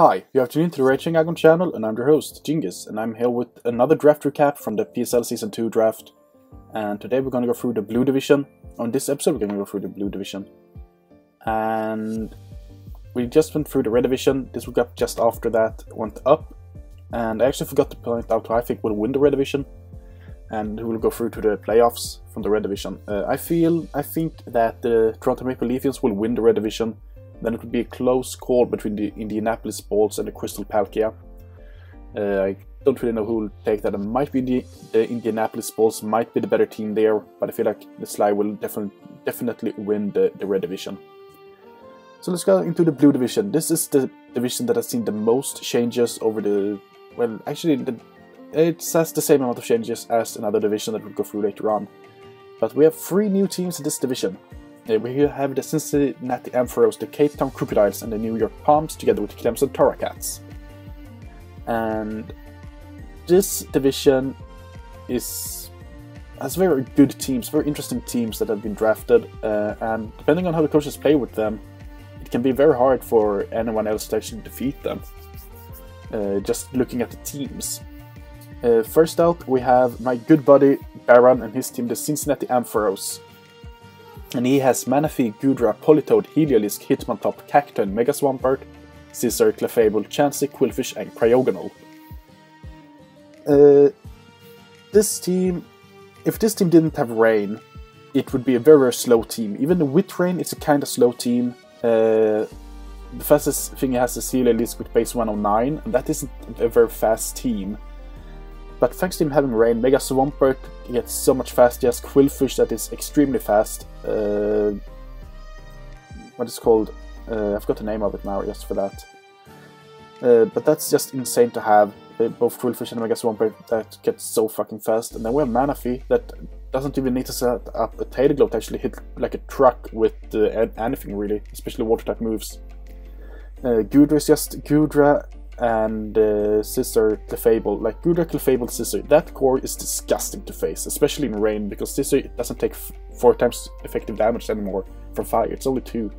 Hi, you have tuned into the Raging Aggron Channel, and I'm your host, Djingis, and I'm here with another draft recap from the PSL Season 2 draft. And today we're going to go through the Blue Division. On this episode we're going to go through the Blue Division. And we just went through the Red Division. This recap just after that went up. And I actually forgot to point out who I think will win the Red Division, and who will go through to the playoffs from the Red Division. I think that the Toronto Maple Leafs will win the Red Division. Then it would be a close call between the Indianapolis Bolts and the Crystal Palkia. I don't really know who will take that. It might be the Indianapolis Bolts, might be the better team there, but I feel like the Sly will definitely win the Red Division. So let's go into the Blue Division. This is the division that has seen the most changes over the... Well, actually, it has the same amount of changes as another division that we'll go through later on. But we have 3 new teams in this division. We have the Cincinnati Ampharos, the Cape Town Crocodiles, and the New York Palms, together with the Clemson Torracats. And this division has very good teams, very interesting teams that have been drafted, and depending on how the coaches play with them, it can be very hard for anyone else to actually defeat them, just looking at the teams. First out, we have my good buddy Baron and his team, the Cincinnati Ampharos. And he has Manaphy, Goodra, Politoed, Heliolisk, Hitmontop, Cacturn, Mega Swampert, Scizor, Clefable, Chansey, Quillfish, and Cryogonal. This team, if this team didn't have rain, it would be a very slow team. Even with rain, it's a kind of slow team. The fastest thing it has is Heliolisk with base 109, and that isn't a very fast team. But thanks to him having rain, Mega Swampert gets so much fast. He has Quillfish that is extremely fast. What is it called? I forgot the name of it now, just for that. But that's just insane to have. Both Quillfish and Mega Swampert that gets so fucking fast. And then we have Manaphy that doesn't even need to set up a tail glow to actually hit like a truck with anything really, especially water type moves. Goodra is just Goodra and Scizor, Clefable. Like Goodra, Clefable, Scizor, that core is disgusting to face, especially in rain, because Scizor doesn't take 4 times effective damage anymore from fire. It's only 2.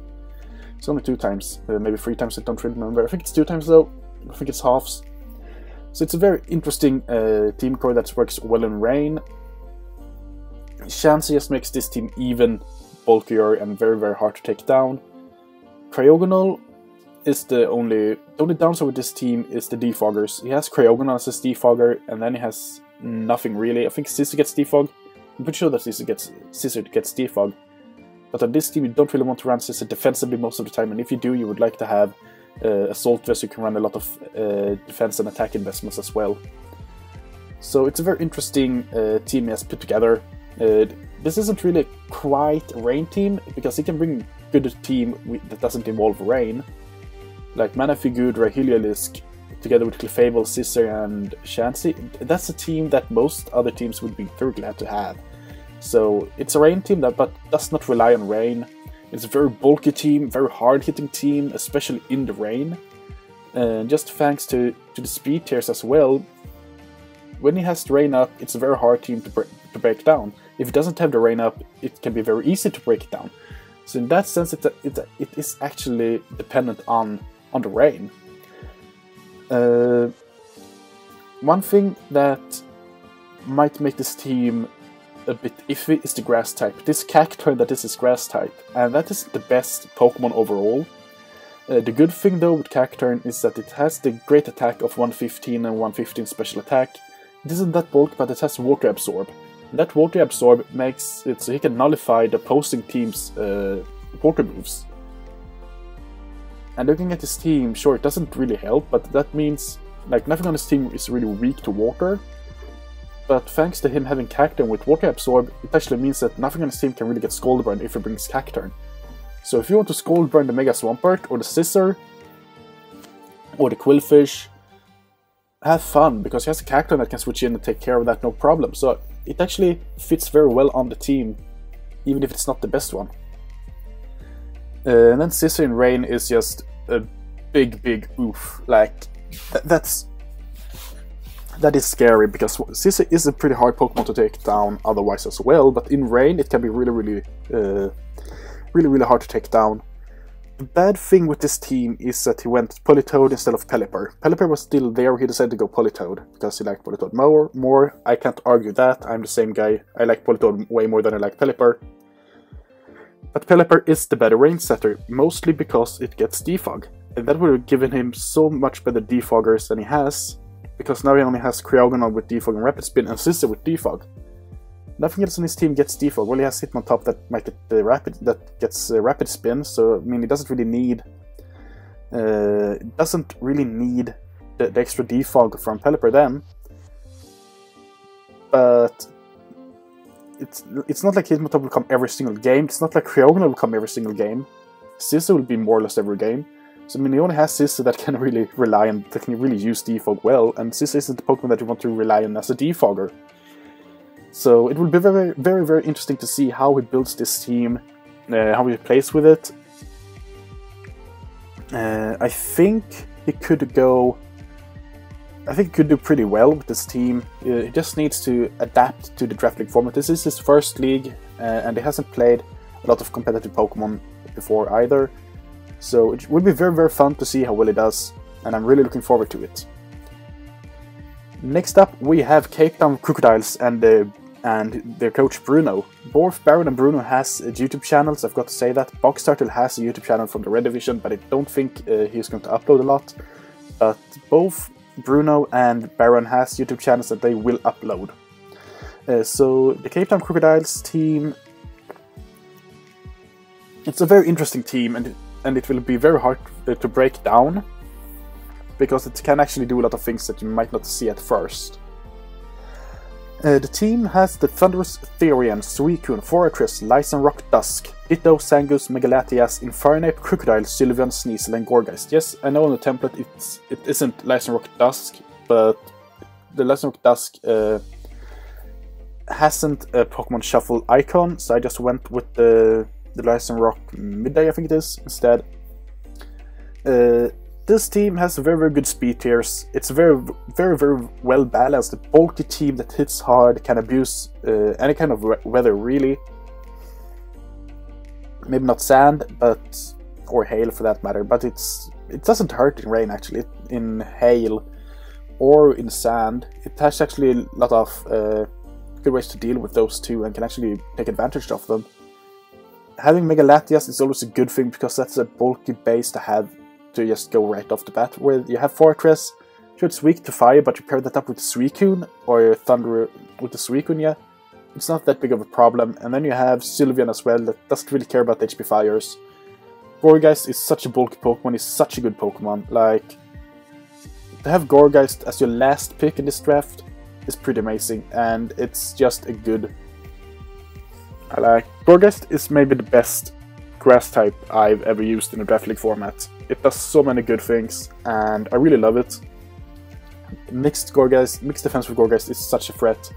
It's only 2 times, maybe 3 times, I don't really remember. I think it's 2 times though. I think it's halves. So it's a very interesting team core that works well in rain. Chansey just makes this team even bulkier and very, very hard to take down. Cryogonal is the only downside with this team is the defoggers. He has Cryogonal as his defogger, and then he has nothing really. I think Scizor gets defog. I'm pretty sure that Scizor gets defog. But on this team, you don't really want to run Scizor defensively most of the time, and if you do, you would like to have Assault Vest, so you can run a lot of defense and attack investments as well. So it's a very interesting team he has put together. This isn't really quite a rain team, because he can bring a good team that doesn't involve rain. Like Manaphy, Goodra, Heliolisk, together with Clefable, Scizor, and Chansey. That's a team that most other teams would be very glad to have. So it's a rain team but does not rely on rain. It's a very bulky team, very hard-hitting team, especially in the rain. And just thanks to the speed tiers as well, when he has the rain up, it's a very hard team to break down. If it doesn't have the rain up, it can be very easy to break it down. So in that sense, it is actually dependent on the rain. One thing that might make this team a bit iffy is the grass type. This Cacturn that is grass type, and that is the best Pokemon overall. The good thing though with Cacturn is that it has the great attack of 115 and 115 special attack. It isn't that bulk, but it has Water Absorb. And that Water Absorb makes it so he can nullify the opposing team's water moves. And looking at his team, sure, it doesn't really help, but that means like nothing on his team is really weak to water. But thanks to him having Cacturn with Water Absorb, it actually means that nothing on his team can really get Scald Burn if he brings Cacturn. So if you want to Scald Burn the Mega Swampert, or the Scizor, or the Quillfish, have fun, because he has a Cacturn that can switch in and take care of that no problem. So it actually fits very well on the team, even if it's not the best one. And then Scizor in rain is just a big oof. Like, that is scary, because Scizor is a pretty hard Pokemon to take down otherwise as well, but in rain it can be really hard to take down. The bad thing with this team is that he went Politoed instead of Pelipper. Pelipper was still there, he decided to go Politoed because he liked Politoed more. I can't argue that, I'm the same guy. I like Politoed way more than I like Pelipper. But Pelipper is the better range setter, mostly because it gets defog. And that would have given him so much better defoggers than he has, because now he only has Creogonal with defog and Rapid Spin and Scissor with defog. Nothing else on his team gets defog. Well, he has Hitmontop that might get the Rapid Spin, so I mean, he doesn't really need the extra defog from Pelipper then. But it's not like Hitmontop will come every single game. It's not like Creogonal will come every single game. Scissor will be more or less every game. So I mean, he only has Scissor that can really rely on, that can really use defog well, and Scissor isn't the Pokemon that you want to rely on as a defogger. So it will be very, very, very interesting to see how he builds this team, how he plays with it. I think he could do pretty well with this team. He just needs to adapt to the draft league format. This is his first league, and he hasn't played a lot of competitive Pokemon before either. So it will be very, very fun to see how well he does, and I'm really looking forward to it. Next up, we have Cape Town Crocodiles and their coach Bruno. Both Baron and Bruno has YouTube channels, I've got to say that. Box Turtle has a YouTube channel from the Red Division, but I don't think he's going to upload a lot. But both Bruno and Baron has YouTube channels that they will upload. So the Cape Town Crocodiles team, it's a very interesting team, and it will be very hard to break down, because it can actually do a lot of things that you might not see at first. The team has the Thunderous Therian, Suicune, Fortress, Lycanroc Dusk, Ditto, Zangoose, Megalatias, Infernape, Crocodile, Sylveon, Sneasel, and Gourgeist. Yes, I know on the template it isn't Lycanroc Dusk, but the Lycanroc Dusk hasn't a Pokemon Shuffle icon, so I just went with the Lycanroc Midday, I think it is, instead. This team has very, very good speed tiers. It's very, very, very well balanced. A bulky team that hits hard, can abuse any kind of weather, really. Maybe not sand, or hail for that matter, but it doesn't hurt in rain actually. In hail or in sand, it has actually a lot of good ways to deal with those two and can actually take advantage of them. Having Megalatias is always a good thing, because that's a bulky base to have to just go right off the bat. Where you have Fortress, sure, it's weak to fire, but you pair that up with the Suicune, or Thunder with the Suicune, yeah, it's not that big of a problem. And then you have Sylveon as well, that doesn't really care about HP fires. Gourgeist is such a bulky Pokemon, he's such a good Pokemon. Like, to have Gourgeist as your last pick in this draft is pretty amazing, and it's just a good... I like Gourgeist is maybe the best grass type I've ever used in a draft league format. It does so many good things, and I really love it. Mixed defense with Gourgeist is such a threat.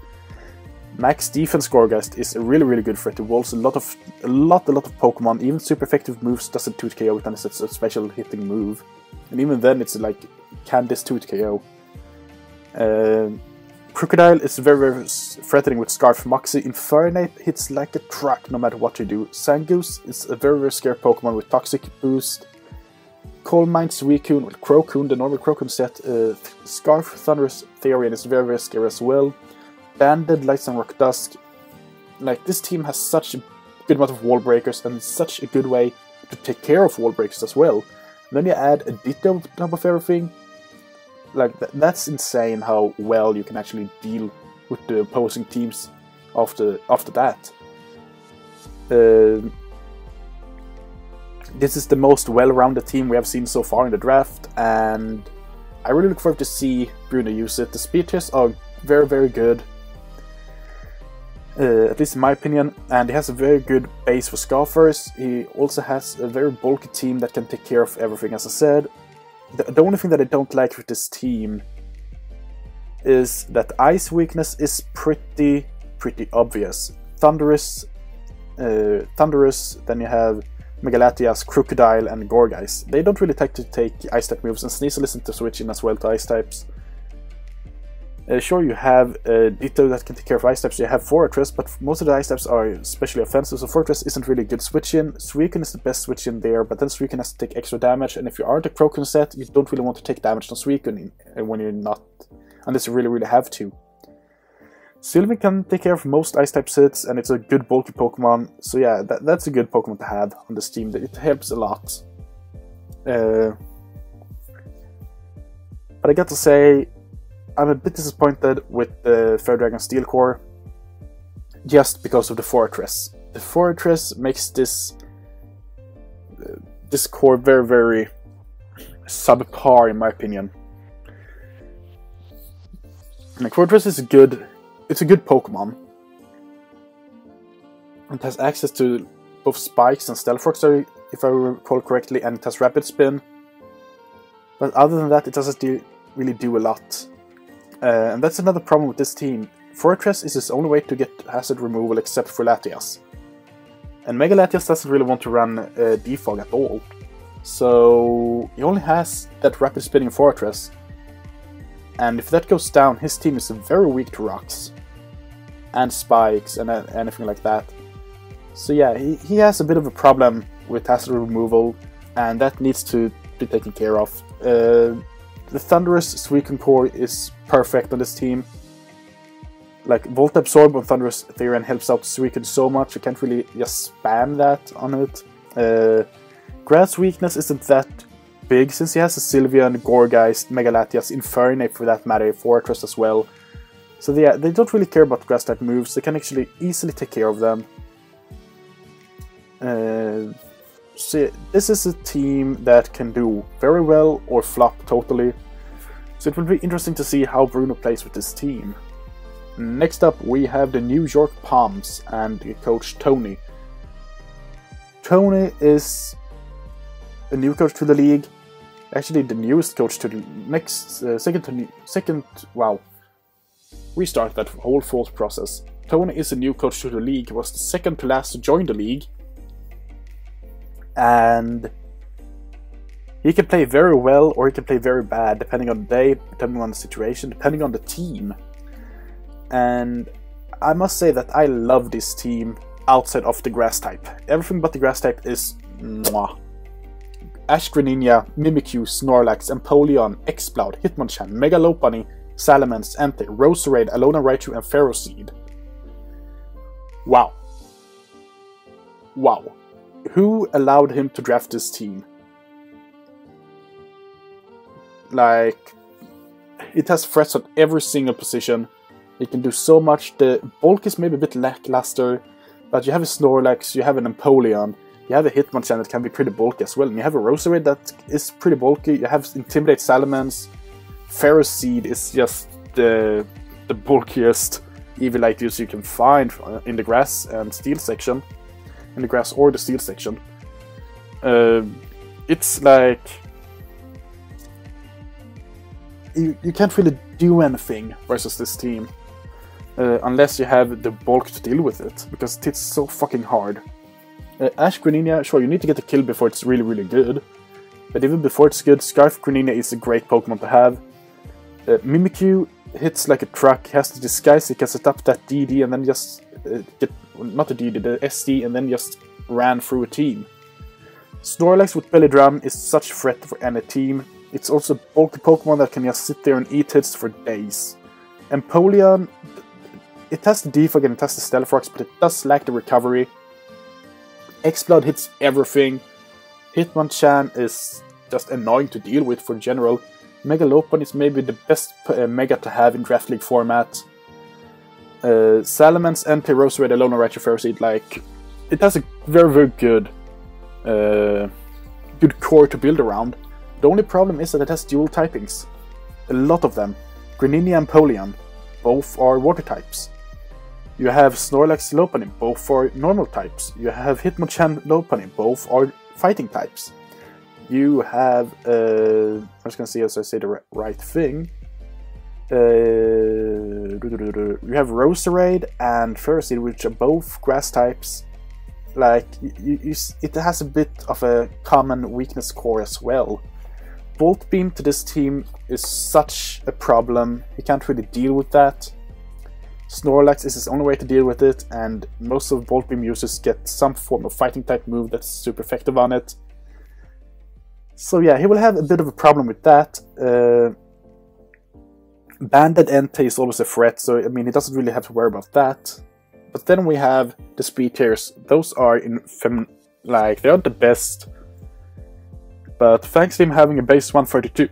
Max defense Gourgeist is a really, really good threat. It walls a lot of Pokemon. Even super effective moves doesn't 2-KO it unless it's a special hitting move, and even then it's like, can this 2-KO? Crocodile is very, very threatening with Scarf Moxie. Infernape hits like a truck no matter what you do. Zangoose is a very, very scary Pokemon with Toxic Boost. Coal Mine Suicune with Crocoon, the normal Crocoon set. Scarf Thunderous Therian is very, very scary as well. Banded Lycanroc Dusk. Like, this team has such a good amount of wall breakers and such a good way to take care of wall breakers as well. And then you add a Ditto on top of everything. Like, that's insane how well you can actually deal with the opposing teams after that. This is the most well-rounded team we have seen so far in the draft, and I really look forward to see Bruno use it. The speed tests are very, very good, at least in my opinion, and he has a very good base for Scarfers. He also has a very bulky team that can take care of everything, as I said. The only thing that I don't like with this team is that Ice weakness is pretty obvious. Thunderous, then you have Megalatias, Crocodile, and Gourgeist. They don't really like to take Ice type moves, and Sneasel isn't to switch in as well to Ice types. Sure, you have Ditto that can take care of ice types, you have Fortress, but most of the ice types are especially offensive, so Fortress isn't really a good switch-in. Suicune is the best switch-in there, but then Suicune has to take extra damage, and if you aren't a Crocoon set, you don't really want to take damage on Suicune when you're not, unless you really have to. Sylveon can take care of most ice type hits, and it's a good bulky Pokemon, so yeah, that's a good Pokemon to have on this team. It helps a lot. But I got to say, I'm a bit disappointed with the Fire Dragon Steel Core, just because of the Fortress. The Fortress makes this core very, very subpar, in my opinion. Like, Fortress is good. It's a good Pokemon. It has access to both Spikes and Stealth Rocks, if I recall correctly, and it has Rapid Spin. But other than that, it doesn't really do a lot. And that's another problem with this team. Fortress is his only way to get hazard removal except for Latias. And Mega Latias doesn't really want to run Defog at all. So he only has that Rapid Spinning Fortress. And if that goes down, his team is very weak to Rocks. And Spikes and anything like that. So yeah, he has a bit of a problem with hazard removal. And that needs to be taken care of. The Thunderous Suicune Core is perfect on this team. Like, Volt Absorb on Thunderous Therian helps out Suicune so much, you can't really just spam that on it. Grass weakness isn't that big, since he has a Sylveon, Gourgeist, Mega Latias, Infernape for that matter, Fortress as well. So yeah, they don't really care about grass type moves, they can actually easily take care of them. So yeah, this is a team that can do very well or flop totally. So it will be interesting to see how Bruno plays with this team. Next up we have the New York Palms and coach Tony. Tony is a new coach to the league. Actually the newest coach to the wow. Restart that whole thought process. Tony is a new coach to the league, was the second to last to join the league. And he can play very well or he can play very bad, depending on the day, depending on the situation, depending on the team. And I must say that I love this team outside of the grass type. Everything but the grass type is mwah. Ash Greninja, Mimikyu, Snorlax, Empoleon, Exploud, Hitmonchan, Mega Lopunny, Salamence, Entei, Roserade, Alolan Raichu, and Ferroseed. Wow. Wow. Who allowed him to draft this team? Like, it has threats on every single position. It can do so much. The bulk is maybe a bit lackluster, but you have a Snorlax, you have an Empoleon, you have a Hitmonchan that can be pretty bulky as well, and you have a Roserade that is pretty bulky, you have Intimidate Salamence, Ferroseed is just the bulkiest Eviolite you can find in the grass and steel section. In the grass or the steel section. It's like you can't really do anything versus this team unless you have the bulk to deal with it, because it's so fucking hard. Ash Greninja, sure, you need to get a kill before it's really, really good, but even before it's good, Scarf Greninja is a great Pokemon to have. Mimikyu hits like a truck, has to disguise, he can set up that DD and then just get, not the DD, the SD, and then just ran through a team. Snorlax with Belly Drum is such a threat for any team. It's also a bulky Pokemon that can just sit there and eat hits for days. Empoleon, it has the defog and it has the Stealth Rocks, but it does lack the recovery. Exploud hits everything. Hitmonchan is just annoying to deal with for general. Mega Lopunny is maybe the best Mega to have in Draft League format. Salamence, Entei, Roserade, Alolan Raichu, Ferroseed, like, it has a very, very good good core to build around. The only problem is that it has dual typings. A lot of them. Greninja and Empoleon, both are water types. You have Snorlax, Lopunny, both are normal types. You have Hitmonchan, Lopunny, both are fighting types. You have, I'm just gonna see as I say the right thing. You have Roserade and Ferroseed, which are both grass types. Like, it has a bit of a common weakness core as well. Volt Beam to this team is such a problem. He can't really deal with that. Snorlax is his only way to deal with it, and most of Volt Beam users get some form of fighting type move that's super effective on it. So yeah, he will have a bit of a problem with that. Banded Entei is always a threat, so I mean he doesn't really have to worry about that. But then we have the speed tiers. Those are like they aren't the best, but thanks to him having a base 132.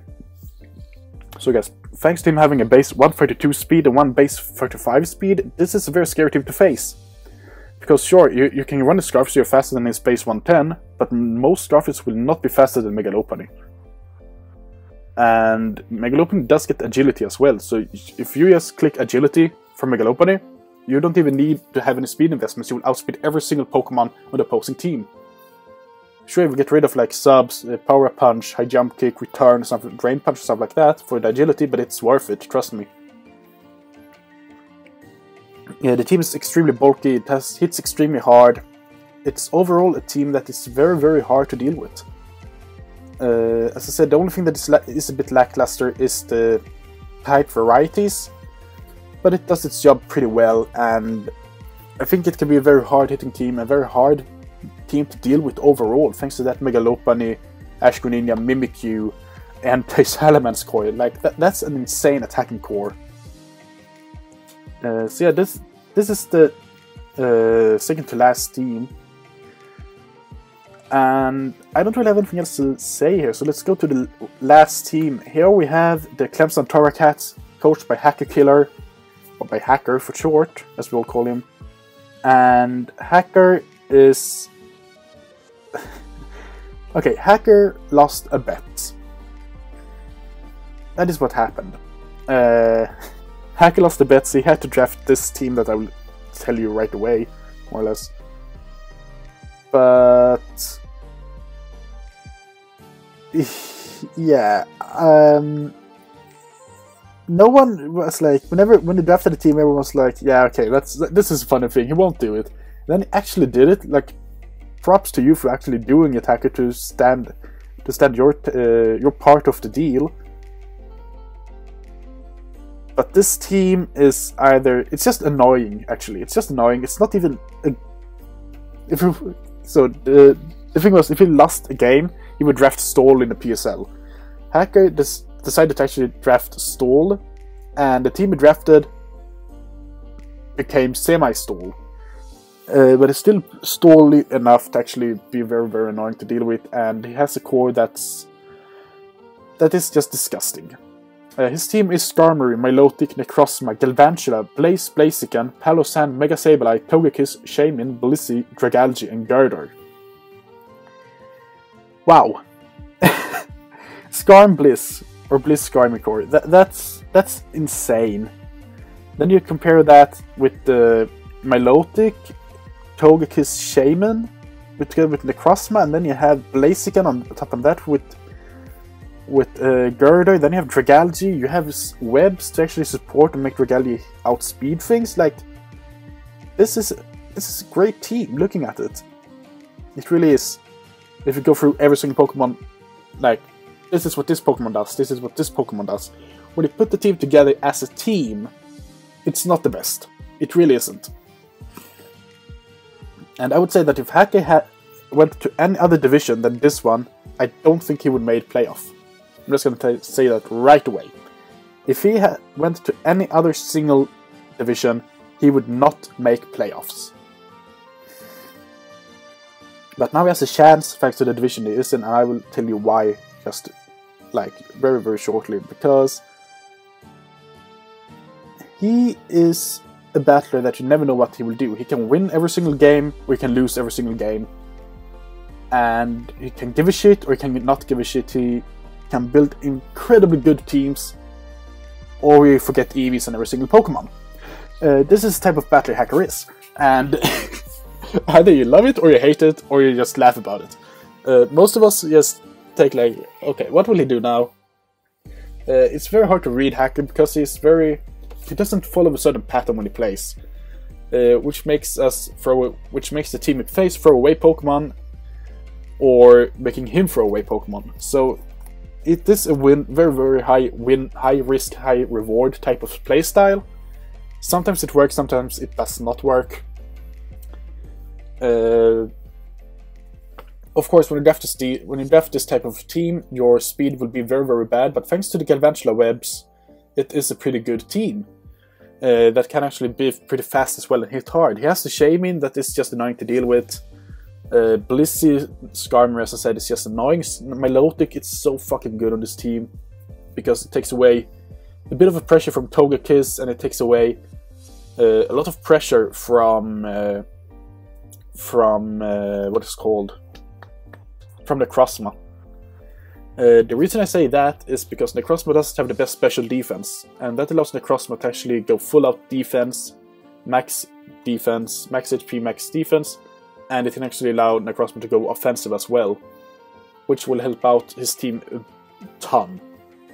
So guys, thanks to him having a base 132 speed and one base 35 speed, this is a very scary team to face. Because sure, you can run the Scarf so you're faster than his base 110, but most Scarfers will not be faster than Mega Lopunny. And Mega Lopunny does get agility as well, so if you just click agility from Mega Lopunny, you don't even need to have any speed investments, you will outspeed every single Pokemon on the opposing team. Sure, we get rid of like subs, power punch, high jump kick, return, something, drain punch, stuff like that for the agility, but it's worth it, trust me. Yeah, the team is extremely bulky, it hits extremely hard. It's overall a team that is very, very hard to deal with. As I said, the only thing that is a bit lackluster is the type varieties, but it does its job pretty well, and I think it can be a very hard-hitting team, a very hard team to deal with overall, thanks to that Mega Lopunny, Ash Greninja, Mimikyu, and Salamence Coil. Like, that's an insane attacking core. So yeah, this is the second to last team. And I don't really have anything else to say here, so let's go to the last team. Here we have the Clemson Torracats, coached by Hacker Killer, or by Hacker for short, as we all call him. And Hacker is... okay, Hacker lost a bet. That is what happened. Hacker lost a bet, so he had to draft this team that I will tell you right away, more or less. But... yeah, no one was like, when he drafted the team, everyone was like, yeah, okay, this is a funny thing, he won't do it. And then he actually did it. Like, props to you for actually doing it, Hacker, to stand your part of the deal. But this team is it's just annoying, actually. It's just annoying. It's not even so the thing was, if he lost a game, he would draft Stall in the PSL. Hacker decided to actually draft Stall, and the team he drafted became semi-Stall. But it's still Stally enough to actually be very, very annoying to deal with, and he has a core that is just disgusting. His team is Skarmory, Milotic, Necrozma, Galvantula, Blaziken, Palossand, Mega Sableye, Togekiss, Shaymin, Blissey, Dragalge, and Gurdurr. Wow. Skarm Bliss, or Bliss Skarmory, that's insane. Then you compare that with the Milotic, Togekiss, Shaymin, with Necrozma, and then you have Blaziken on top of that with Gurdurr. Then you have Dragalge, you have webs to actually support and make Dragalge outspeed things. Like, this is a great team, looking at it. It really is. If you go through every single Pokemon, like, this is what this Pokemon does, this is what this Pokemon does. When you put the team together as a team, it's not the best. It really isn't. And I would say that if Hacker went to any other division than this one, I don't think he would make playoff. I'm just going to say that right away. If he went to any other single division, he would not make playoffs. But now he has a chance thanks to the division he is in, and I will tell you why just like very, very shortly. Because he is a battler that you never know what he will do. He can win every single game, or he can lose every single game. And he can give a shit, or he can not give a shit. He can build incredibly good teams, or we forget EVs on every single Pokemon. This is the type of battler Hacker is. And either you love it, or you hate it, or you just laugh about it. Most of us just take like, okay, what will he do now? It's very hard to read Hacker, because he doesn't follow a certain pattern when he plays. Which makes the team he plays throw away Pokemon, or making him throw away Pokemon. So it is a very high risk, high reward type of playstyle. Sometimes it works, sometimes it does not work. Of course, when you draft this type of team, your speed will be very bad. But thanks to the Galvantula webs, it is a pretty good team that can actually be pretty fast as well and hit hard. He has the Shaman that is just annoying to deal with. Blissey Skarmory, as I said, is just annoying. Milotic, it's so fucking good on this team because it takes away a bit of a pressure from Togekiss, and it takes away a lot of pressure from what is called, from Necrozma. The reason I say that is because Necrozma doesn't have the best special defense, and that allows Necrozma to actually go full out defense, max HP, max defense, and it can actually allow Necrozma to go offensive as well, which will help out his team a ton.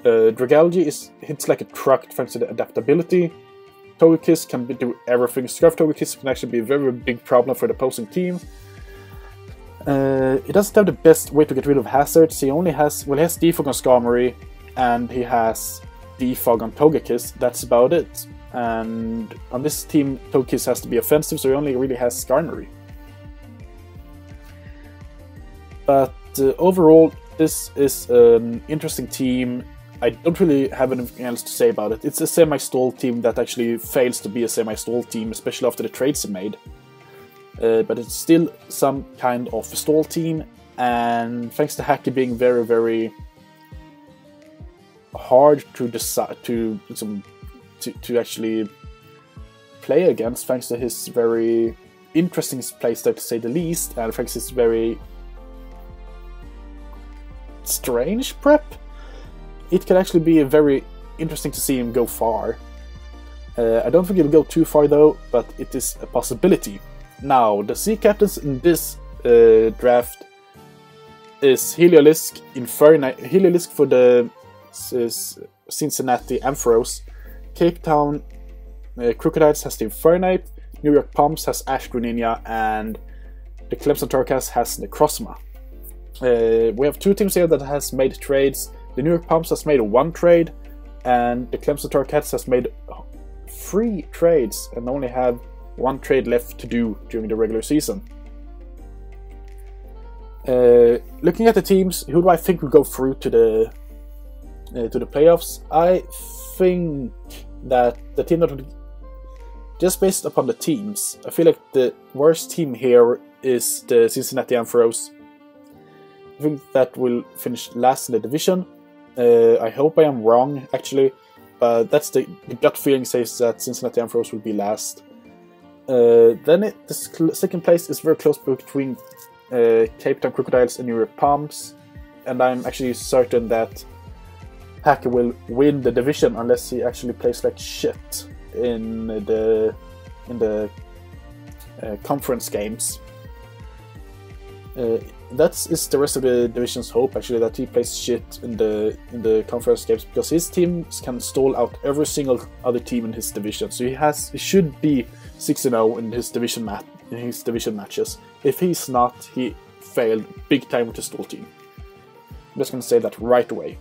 Dragalge hits like a truck thanks to the adaptability. Togekiss can do everything. Scarf Togekiss can actually be a very big problem for the opposing team. He doesn't have the best way to get rid of hazards. He only has, well, he has Defog on Skarmory, and he has Defog on Togekiss. That's about it. And on this team, Togekiss has to be offensive, so he only really has Skarmory. But overall, this is an interesting team. I don't really have anything else to say about it. It's a semi-stall team that actually fails to be a semi-stall team, especially after the trades are made. But it's still some kind of stall team, and thanks to Hacky being very hard to decide to actually play against, thanks to his very interesting playstyle to say the least, and thanks to his very strange prep, it can actually be very interesting to see him go far. I don't think he'll go too far though, but it is a possibility. Now, the Sea Captains in this draft is Heliolisk, Heliolisk for the Cincinnati Ampharos, Cape Town Crocodiles has the Infernape, New York Pumps has Ash Greninja, and the Clemson Torcas has Necrozma. We have two teams here that has made trades. The New York Pumps has made one trade, and the Clemson Torcats has made 3 trades and only have 1 trade left to do during the regular season. Looking at the teams, who do I think will go through to the playoffs? I think that the team that would, just based upon the teams, I feel like the worst team here is the Cincinnati Ampharos. I think that will finish last in the division. I hope I am wrong, actually, but that's the gut feeling says that Cincinnati Ampharos will be last. Then the second place is very close between Cape Town Crocodiles and New York Palms, and I'm actually certain that Hacker will win the division unless he actually plays like shit in the conference games. That is the rest of the division's hope, actually, that he plays shit in the conference games, because his teams can stall out every single other team in his division. So he should be 6-0 in his division matches. If he's not, he failed big time with his stall team. I'm just gonna say that right away.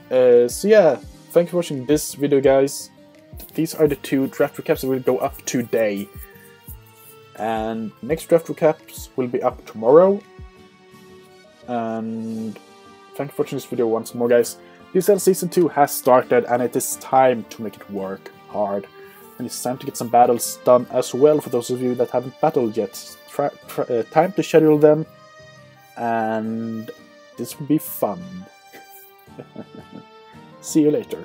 So yeah, thanks for watching this video, guys. These are the 2 draft recaps that will go up today. And next draft recaps will be up tomorrow. And thank you for watching this video once more, guys. PSL Season 2 has started, and it is time to make it work hard. And it's time to get some battles done as well for those of you that haven't battled yet. Time to schedule them, and this will be fun. See you later.